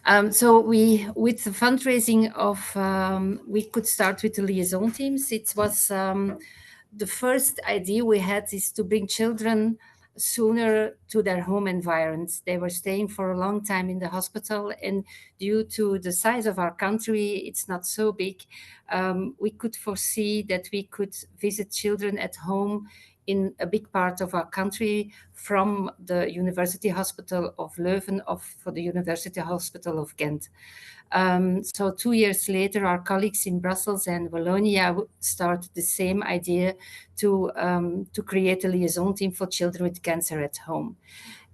So with the fundraising of, we could start with the liaison teams. It was the first idea we had is to bring children sooner to their home environments. They were staying for a long time in the hospital, and due to the size of our country, it's not so big. We could foresee that we could visit children at home in a big part of our country, from the University Hospital of Leuven for the University Hospital of Ghent. So 2 years later, our colleagues in Brussels and Wallonia started the same idea to create a liaison team for children with cancer at home.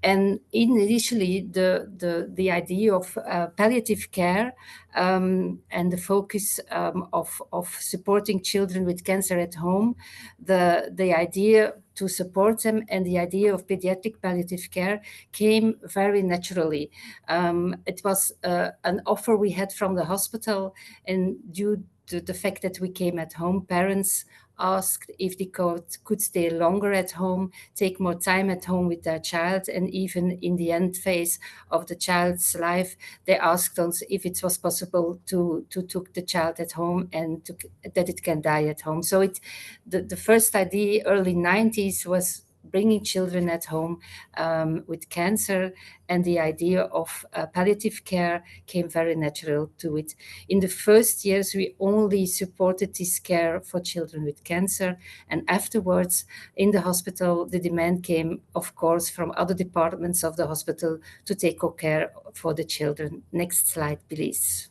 And initially, the idea of palliative care and the focus of supporting children with cancer at home, the idea to support them and the idea of pediatric palliative care came very naturally. It was an offer we had from the hospital, and due to the fact that we came at home, parents asked if they could stay longer at home, take more time at home with their child, and even in the end phase of the child's life, they asked us if it was possible to took the child at home and that it can die at home. So the first idea, early 90s, was bringing children at home with cancer, and the idea of palliative care came very natural to it. In the first years, we only supported this care for children with cancer, and afterwards, in the hospital, the demand came, of course, from other departments of the hospital to take care for the children. Next slide, please.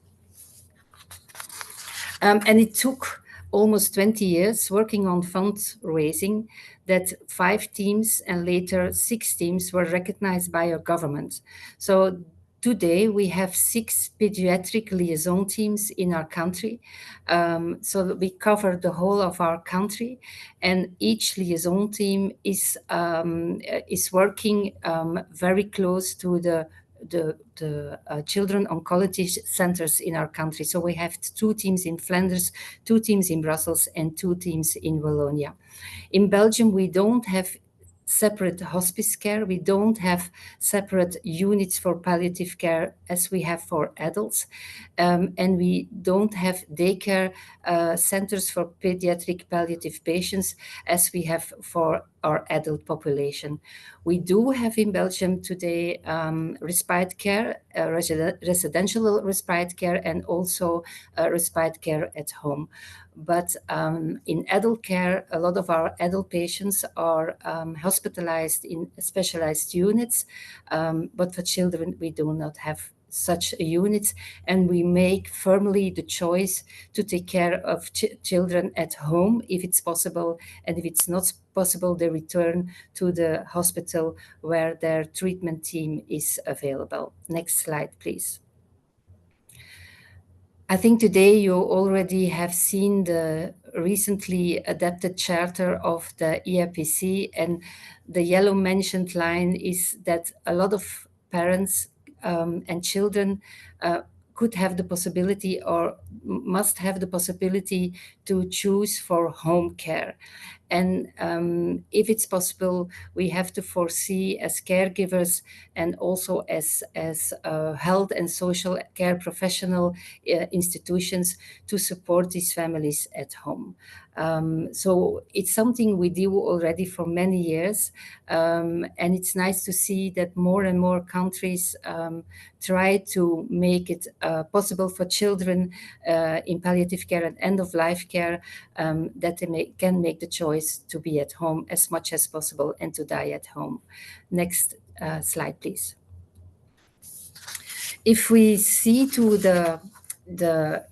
And it took almost 20 years working on fundraising that 5 teams and later 6 teams were recognized by our government. So today we have 6 pediatric liaison teams in our country. So we cover the whole of our country, and each liaison team is working very close to the children oncology centers in our country. So we have 2 teams in Flanders, 2 teams in Brussels, and 2 teams in Wallonia. In Belgium, we don't have separate hospice care. We don't have separate units for palliative care as we have for adults. And we don't have daycare centers for pediatric palliative patients as we have for our adult population. We do have in Belgium today respite care, residential respite care, and also respite care at home. But in adult care, a lot of our adult patients are hospitalized in specialized units. But for children, we do not have such units, and we make firmly the choice to take care of children at home if it's possible, and if it's not possible, they return to the hospital where their treatment team is available. Next slide, please. I think today you already have seen the recently adapted charter of the EAPC, and the yellow mentioned line is that a lot of parents and children could have the possibility or must have the possibility to choose for home care. And if it's possible, we have to foresee as caregivers and also as health and social care professional institutions to support these families at home. So it's something we do already for many years. And it's nice to see that more and more countries try to make it possible for children in palliative care and end-of-life care that they can make the choice to be at home as much as possible and to die at home. Next slide, please. If we see to the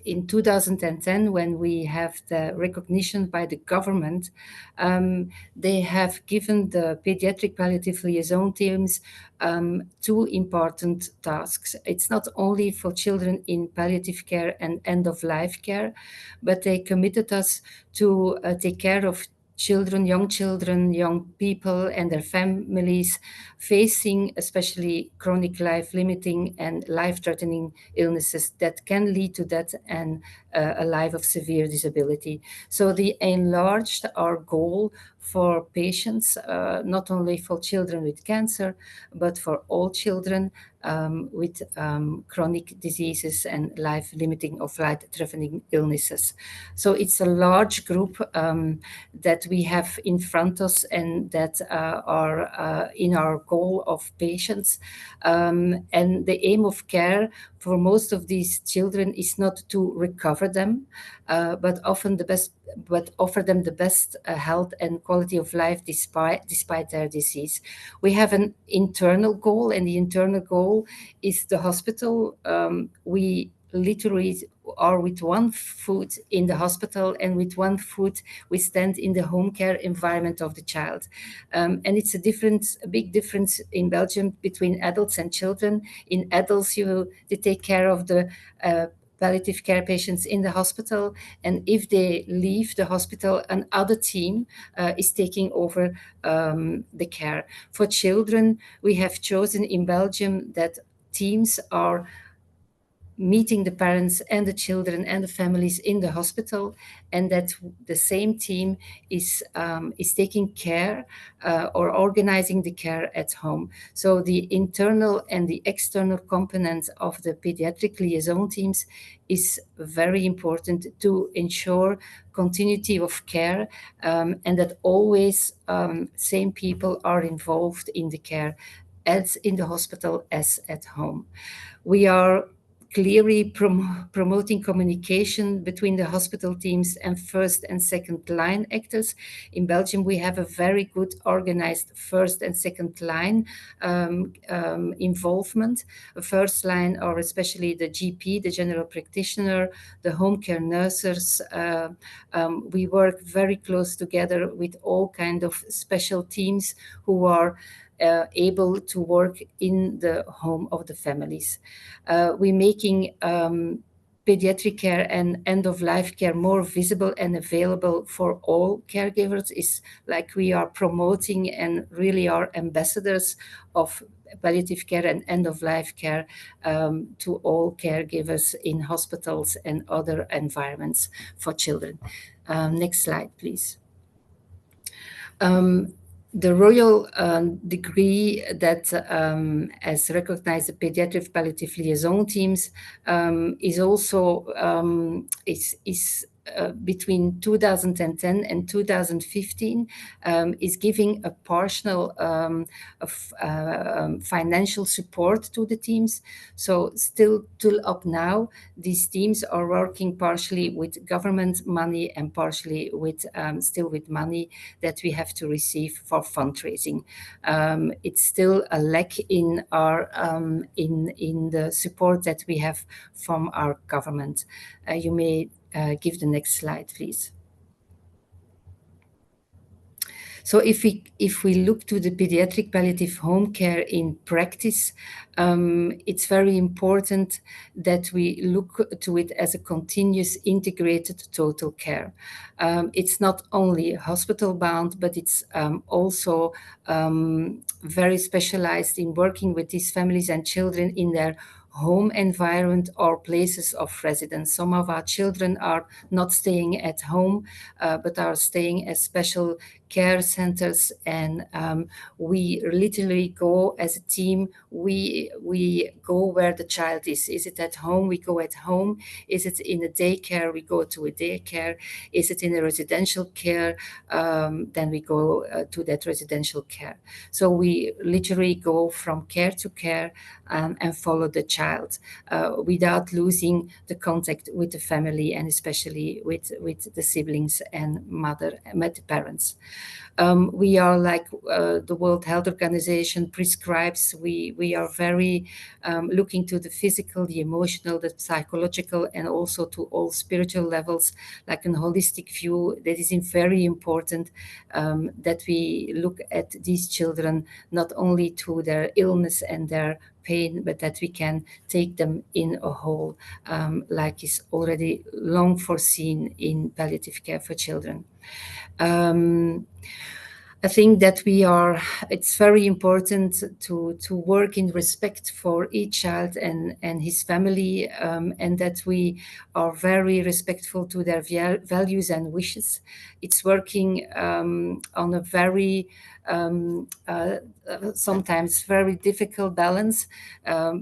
in 2010, when we have the recognition by the government, they have given the pediatric palliative liaison teams 2 important tasks. It's not only for children in palliative care and end-of-life care, but they committed us to take care of children, young people and their families facing especially chronic life-limiting and life-threatening illnesses that can lead to death and a life of severe disability. So they enlarged our goal for patients, not only for children with cancer, but for all children with chronic diseases and life-limiting or life-threatening illnesses. So it's a large group that we have in front of us and that are in our goal of patients. And the aim of care for most of these children is not to recover them, but offer them the best health and quality of life despite their disease. We have an internal goal, and the internal goal is the hospital. We literally are with one foot in the hospital, and with one foot we stand in the home care environment of the child. And it's a big difference in Belgium between adults and children. In adults, they take care of the palliative care patients in the hospital, and if they leave the hospital, another team is taking over the care. For children, we have chosen in Belgium that teams are meeting the parents and the children and the families in the hospital, and that the same team is taking care or organizing the care at home. So the internal and the external component of the pediatric liaison teams is very important to ensure continuity of care, and that always same people are involved in the care, as in the hospital as at home. We are clearly promoting communication between the hospital teams and first and second line actors. In Belgium, we have a very good organized first and second line involvement. First line are especially the GP, the general practitioner, the home care nurses. We work very close together with all kind of special teams who are able to work in the home of the families. We're making pediatric care and end-of-life care more visible and available for all caregivers. Is like we are promoting and really are ambassadors of palliative care and end-of-life care to all caregivers in hospitals and other environments for children. Next slide, please. The royal degree that has recognized the pediatric palliative liaison teams is also between 2010 and 2015 is giving a partial financial support to the teams. So still till up now, these teams are working partially with government money and partially with still with money that we have to receive for fundraising. It's still a lack in our in the support that we have from our government. You may give the next slide, please. So if we look to the pediatric palliative home care in practice, it's very important that we look to it as a continuous integrated total care. It's not only hospital bound, but it's also very specialized in working with these families and children in their home environment or places of residence. Some of our children are not staying at home, but are staying at special care centers, and we literally go as a team. We go where the child is. Is it at home? We go at home. Is it in a daycare? We go to a daycare. Is it in a residential care? Then we go to that residential care. So we literally go from care to care and follow the child without losing the contact with the family, and especially with the siblings and with the parents. We are like the World Health Organization prescribes. We are very looking to the physical, the emotional, the psychological, and also to all spiritual levels, like a holistic view. That is very important that we look at these children not only to their illness and their pain, but that we can take them in a whole, like is already long foreseen in palliative care for children. I think that it's very important to work in respect for each child and his family, and that we are very respectful to their values and wishes. It's working on a very sometimes very difficult balance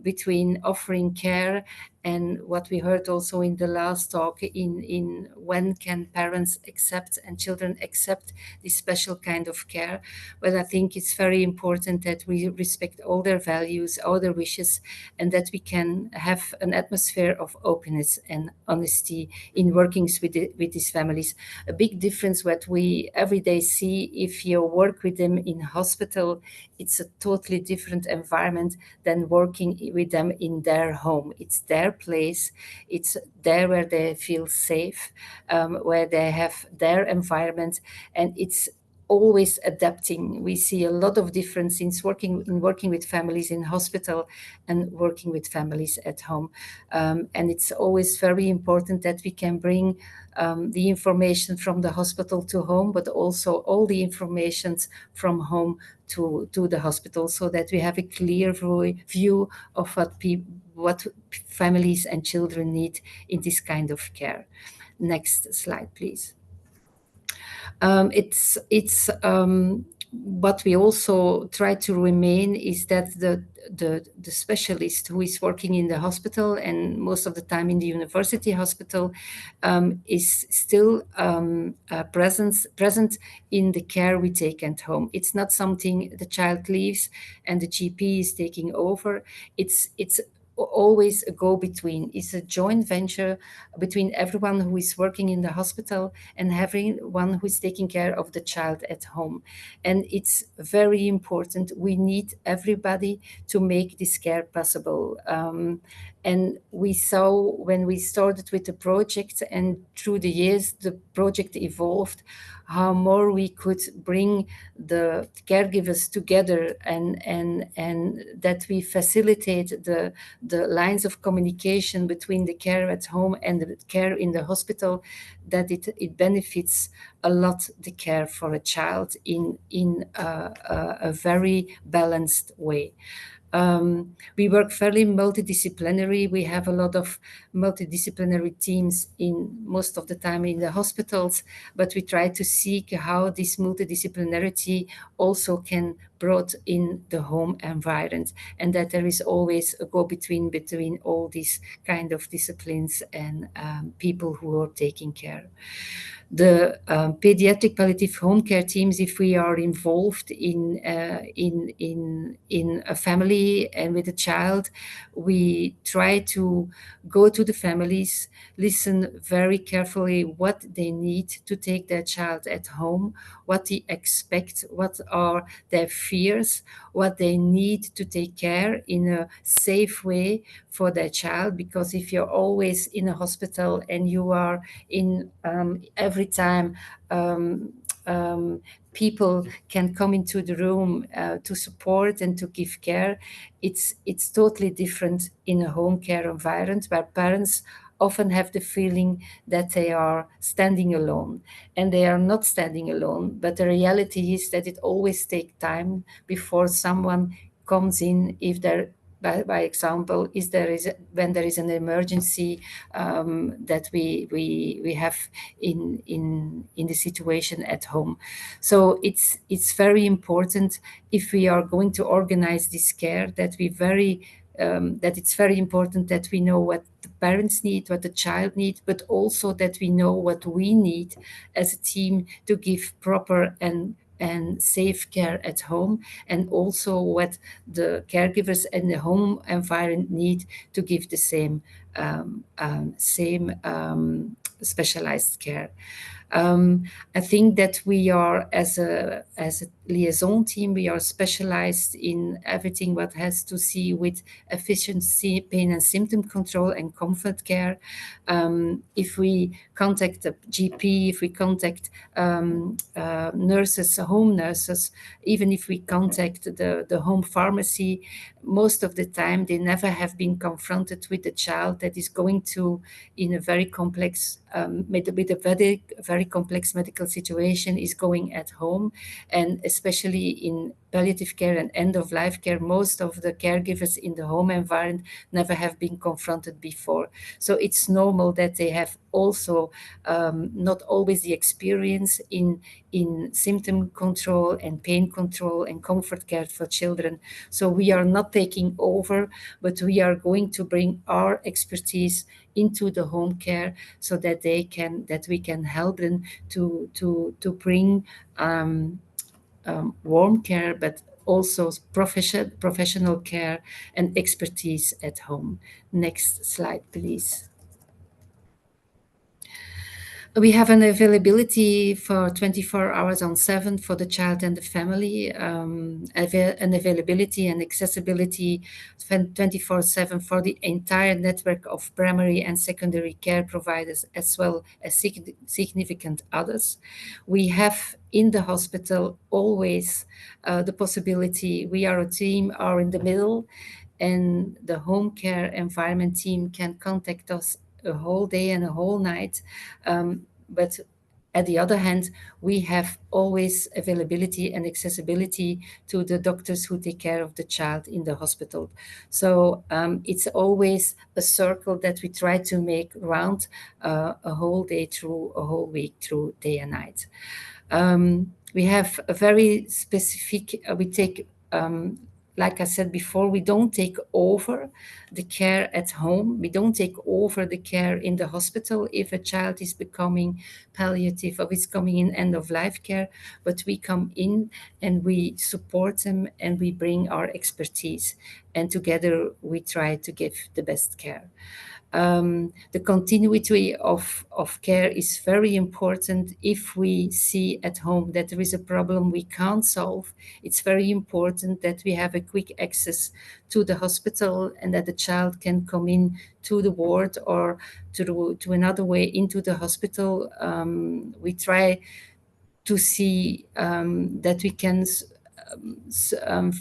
between offering care and what we heard also in the last talk in when can parents accept and children accept this special kind of care. But I think it's very important that we respect all their values, all their wishes, and that we can have an atmosphere of openness and honesty in working with these families. A big difference what we every day see, if you work with them in hospital, it's a totally different environment than working with them in their home. It's their place. It's there where they feel safe, where they have their environment, and it's always adapting. We see a lot of difference in working with families in hospital and working with families at home. And it's always very important that we can bring the information from the hospital to home, but also all the informations from home to the hospital, so that we have a clear view of what families and children need in this kind of care. Next slide, please. It's what we also try to remain is that the specialist who is working in the hospital, and most of the time in the university hospital, is still present in the care we take at home. It's not something the child leaves and the GP is taking over. It's always a go-between. It's a joint venture between everyone who is working in the hospital and having one who is taking care of the child at home. And it's very important. We need everybody to make this care possible. And we saw when we started with the project, and through the years, the project evolved, how more we could bring the caregivers together, and that we facilitate the lines of communication between the care at home and the care in the hospital, that it benefits a lot the care for a child in a very balanced way. We work fairly multidisciplinary. We have a lot of multidisciplinary teams in most of the time in the hospitals, but we try to seek how this multidisciplinarity also can brought in the home environment, and that there is always a go-between all these kind of disciplines and people who are taking care. The pediatric palliative home care teams, if we are involved in a family and with a child, we try to go to the families, listen very carefully what they need to take their child at home, what they expect, what are their fears, what they need to take care in a safe way for their child. Because if you're always in a hospital and you are in every time people can come into the room to support and to give care, it's totally different in a home care environment where parents often have the feeling that they are standing alone, and they are not standing alone. But the reality is that it always takes time before someone comes in, if there by example, when there is an emergency that we have in the situation at home. So it's very important, if we are going to organize this care, that it's very important that we know what the parents need, what the child needs, but also that we know what we need as a team to give proper and safe care at home, and also what the caregivers and the home environment need to give the same specialized care. I think that we are, as a liaison team, we are specialized in everything what has to see with efficiency, pain and symptom control, and comfort care. If we contact the GP, if we contact nurses, home nurses, even if we contact the home pharmacy, most of the time they never have been confronted with a child that is going to in a very complex with a very very complex medical situation is going at home, and especially in palliative care and end of life care, most of the caregivers in the home environment never have been confronted before. So it's normal that they have also not always the experience in symptom control and pain control and comfort care for children. So we are not taking over, but we are going to bring our expertise into the home care so that we can help them to bring warm care, but also professional care and expertise at home. Next slide, please. We have an availability for 24 hours on 7 for the child and the family, an availability and accessibility 24/7 for the entire network of primary and secondary care providers, as well as significant others. We have in the hospital always the possibility, we are a team, are in the middle, and the home care environment team can contact us a whole day and a whole night. But at the other hand, we have always availability and accessibility to the doctors who take care of the child in the hospital. So it's always a circle that we try to make round a whole day through, a whole week through, day and night. We have a very specific, we take, like I said before, we don't take over the care at home. We don't take over the care in the hospital if a child is becoming palliative or is coming in end of life care, but we come in and we support them and we bring our expertise. And together we try to give the best care. The continuity of care is very important. If we see at home that there is a problem we can't solve, it's very important that we have a quick access to the hospital and that the child can come in to the ward or to another way into the hospital. We try to see that we can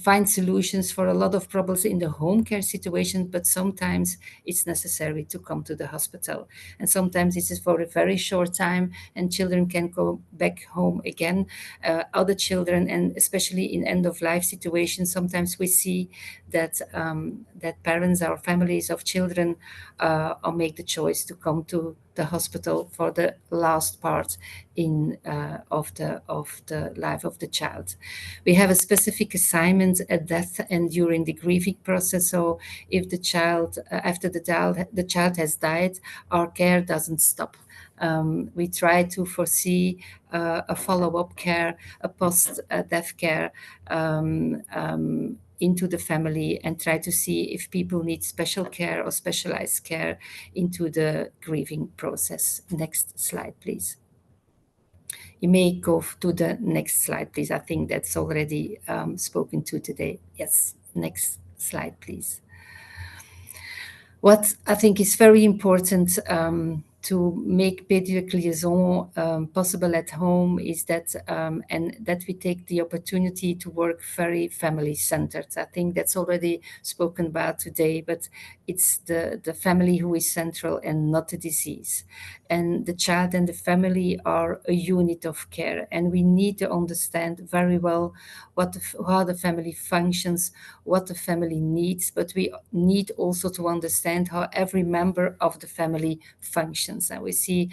find solutions for a lot of problems in the home care situation, but sometimes it's necessary to come to the hospital. And sometimes this is for a very short time and children can go back home again. Other children, and especially in end of life situations, sometimes we see that that parents or families of children make the choice to come to the hospital for the last part of the life of the child. We have a specific assignment at death and during the grieving process. So if the child, after the child has died, our care doesn't stop. We try to foresee a follow-up care, a post-death care into the family, and try to see if people need special care or specialized care into the grieving process. Next slide, please. You may go to the next slide, please. I think that's already spoken to today. Yes, next slide, please. What I think is very important to make pediatric liaison possible at home is that, and that we take the opportunity to work very family-centered. I think that's already spoken about today, but it's the family who is central and not the disease. And the child and the family are a unit of care, and we need to understand very well how the family functions, what the family needs, but we need also to understand how every member of the family functions. And we see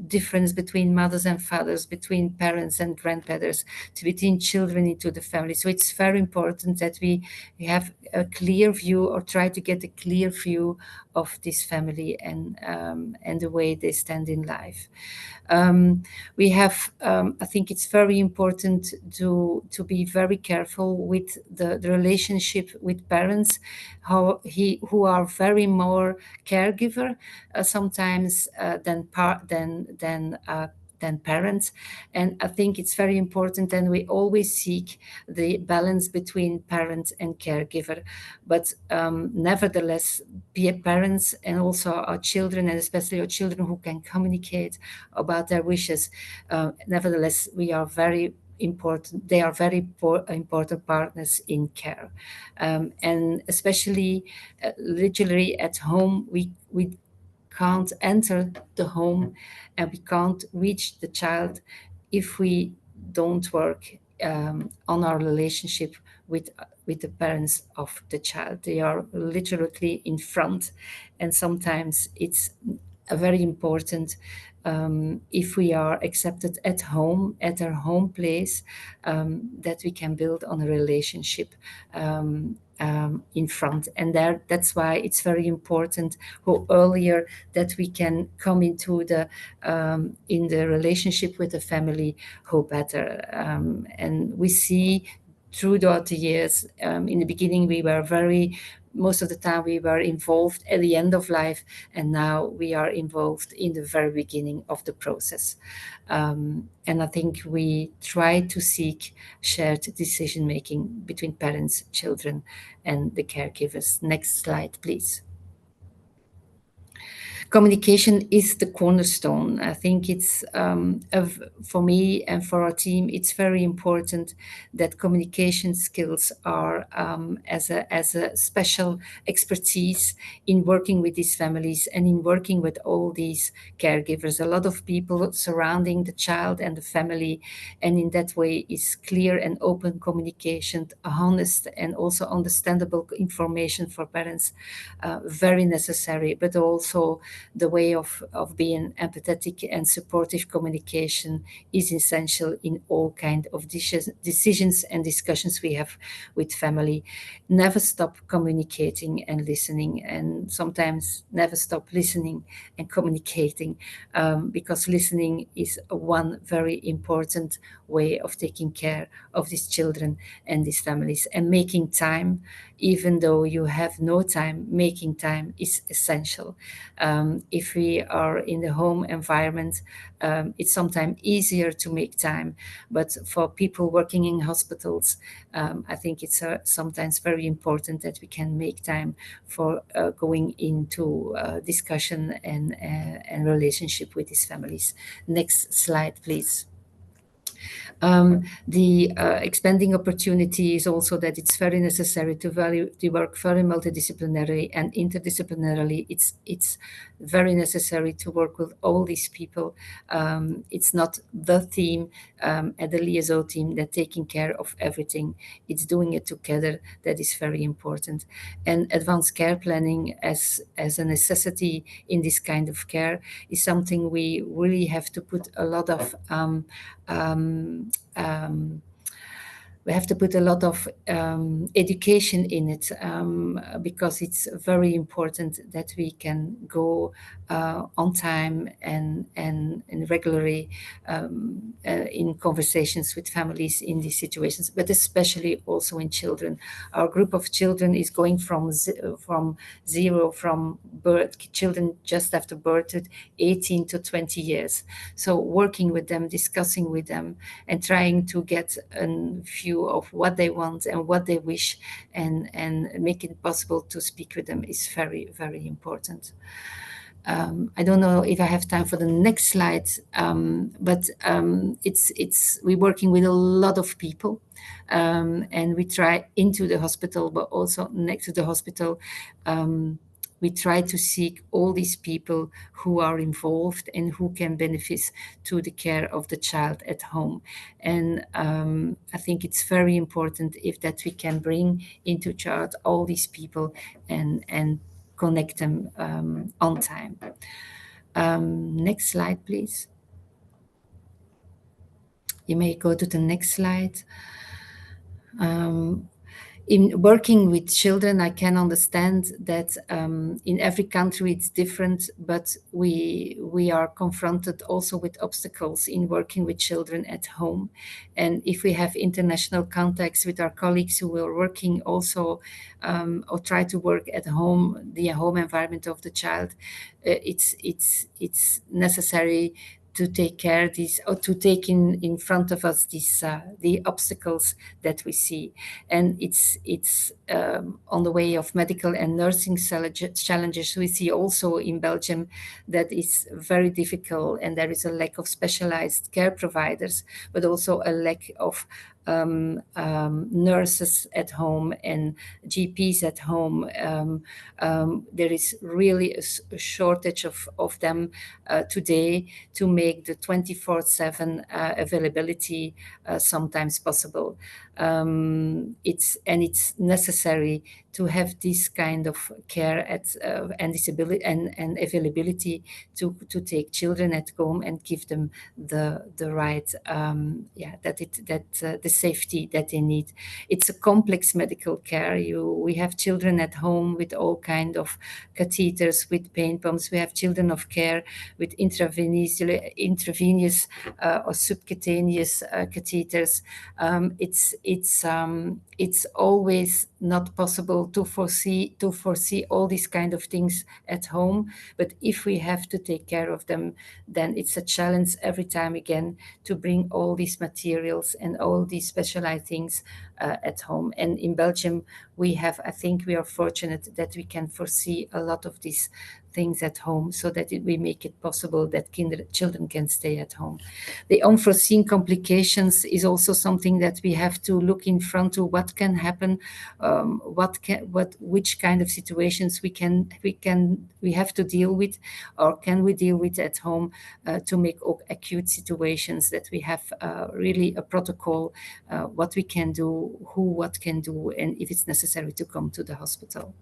difference between mothers and fathers, between parents and grandparents, between children into the family. So it's very important that we have a clear view, or try to get a clear view of this family and the way they stand in life. We have, I think it's very important to be very careful with the relationship with parents, who are very more caregiver sometimes than parents. And I think it's very important, and we always seek the balance between parent and caregiver. But nevertheless, be it parents and also our children, and especially our children who can communicate about their wishes, nevertheless, we are very important. They are very important partners in care. And especially literally at home, we can't enter the home and we can't reach the child if we don't work on our relationship with the parents of the child. They are literally in front, and sometimes it's very important if we are accepted at home, at our home place, that we can build on a relationship in front. And that's why it's very important how earlier that we can come into the in the relationship with the family, how better. And we see throughout the years, in the beginning we were very, most of the time we were involved at the end of life, and now we are involved in the very beginning of the process. And I think we try to seek shared decision making between parents, children, and the caregivers. Next slide, please. Communication is the cornerstone. I think it's for me and for our team, it's very important that communication skills are as a special expertise in working with these families and in working with all these caregivers. A lot of people surrounding the child and the family, and in that way is clear and open communication, honest and also understandable information for parents, very necessary, but also the way of being empathetic and supportive communication is essential in all kind of decisions and discussions we have with family. Never stop communicating and listening, and sometimes never stop listening and communicating, because listening is one very important way of taking care of these children and these families. And making time, even though you have no time, making time is essential. If we are in the home environment, it's sometimes easier to make time. But for people working in hospitals, I think it's sometimes very important that we can make time for going into discussion and relationship with these families. Next slide, please. The expanding opportunity is also that it's very necessary to work very multidisciplinarily and interdisciplinarily. It's very necessary to work with all these people. It's not the team and the liaison team that taking care of everything. It's doing it together that is very important. And advanced care planning as a necessity in this kind of care is something we really have to put a lot of we have to put a lot of education in it, because it's very important that we can go on time and regularly in conversations with families in these situations, but especially also in children. Our group of children is going from zero, from birth, children just after birth, to 18 to 20 years. So working with them, discussing with them, and trying to get a view of what they want and what they wish, and make it possible to speak with them is very, very important. I don't know if I have time for the next slide, but it's we're working with a lot of people, and we try into the hospital, but also next to the hospital. We try to seek all these people who are involved and who can benefit to the care of the child at home. And I think it's very important if that we can bring into charge all these people and connect them on time. Next slide, please. You may go to the next slide. In working with children, I can understand that in every country it's different, but we are confronted also with obstacles in working with children at home. And if we have international contacts with our colleagues who are working also or try to work at home, the home environment of the child, it's necessary to take care of these, or to take in front of us these the obstacles that we see. And it's on the way of medical and nursing challenges we see also in Belgium, that is very difficult, and there is a lack of specialized care providers, but also a lack of nurses at home and GPs at home. There is really a shortage of them today to make the 24/7 availability sometimes possible. It's necessary to have this kind of care and disability and availability to take children at home and give them the right the safety that they need. It's a complex medical care. We have children at home with all kind of catheters, with pain pumps. We have children of care with intravenous or subcutaneous catheters. It's always not possible to foresee all these kind of things at home. But if we have to take care of them, then it's a challenge every time again to bring all these materials and all these specialized things at home. And in Belgium, I think we are fortunate that we can foresee a lot of these things at home, so that we make it possible that children can stay at home. The unforeseen complications is also something that we have to look in front of. What can happen? Which kind of situations we have to deal with, or can we deal with at home to make acute situations that we have really a protocol, what we can do, what can do, and if it's necessary to come to the hospital.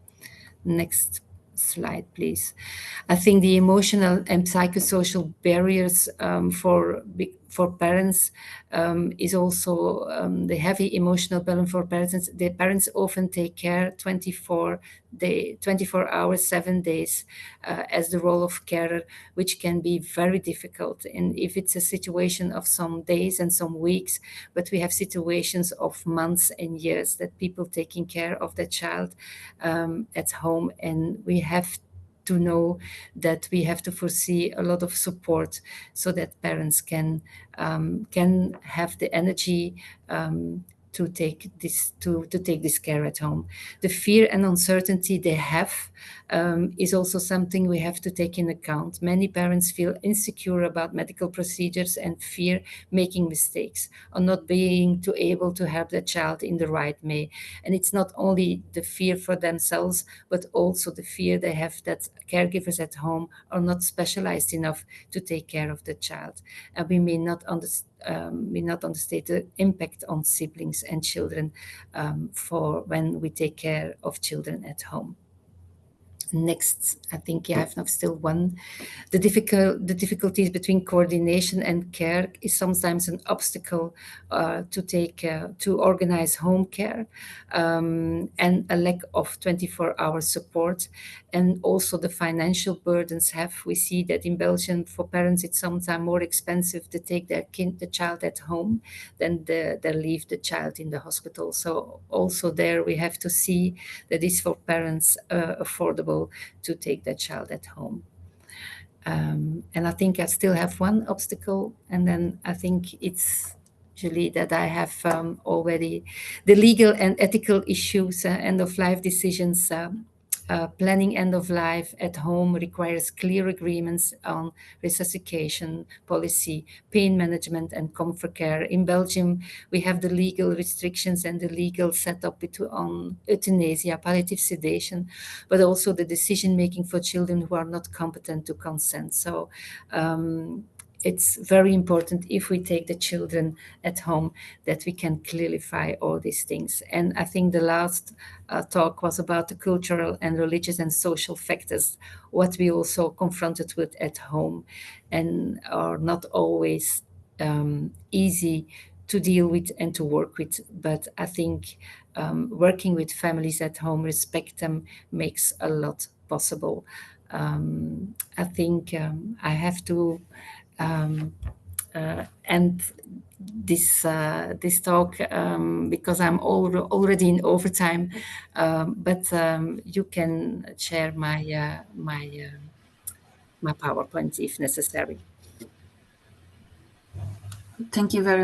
Next slide, please. I think the emotional and psychosocial barriers for parents is also the heavy emotional burden for parents. The parents often take care 24 hours, 7 days as the role of carer, which can be very difficult. And if it's a situation of some days and some weeks, but we have situations of months and years that people taking care of their child at home, and we have to know that we have to foresee a lot of support so that parents can have the energy to take this care at home. The fear and uncertainty they have is also something we have to take in account. Many parents feel insecure about medical procedures and fear making mistakes or not being able to help their child in the right way. And it's not only the fear for themselves, but also the fear they have that caregivers at home are not specialized enough to take care of the child. And we may not understate the impact on siblings and children for when we take care of children at home. Next, I think I have now still one. The difficulties between coordination and care is sometimes an obstacle to organize home care, and a lack of 24-hour support, and also the financial burdens we see that in Belgium for parents it's sometimes more expensive to take the child at home than they leave the child in the hospital. So also there we have to see that it's for parents affordable to take their child at home. And I think I still have one obstacle, and then I think it's Julie that I have already the legal and ethical issues, end of life decisions. Planning end of life at home requires clear agreements on resuscitation policy, pain management, and comfort care. In Belgium, we have the legal restrictions and the legal setup on euthanasia, palliative sedation, but also the decision making for children who are not competent to consent. So it's very important if we take the children at home that we can clarify all these things. And I think the last talk was about the cultural and religious and social factors, what we also confronted with at home and are not always easy to deal with and to work with. But I think working with families at home, respect them, makes a lot possible. I think I have to end this talk because I'm already in overtime. But you can share my PowerPoint if necessary. Thank you very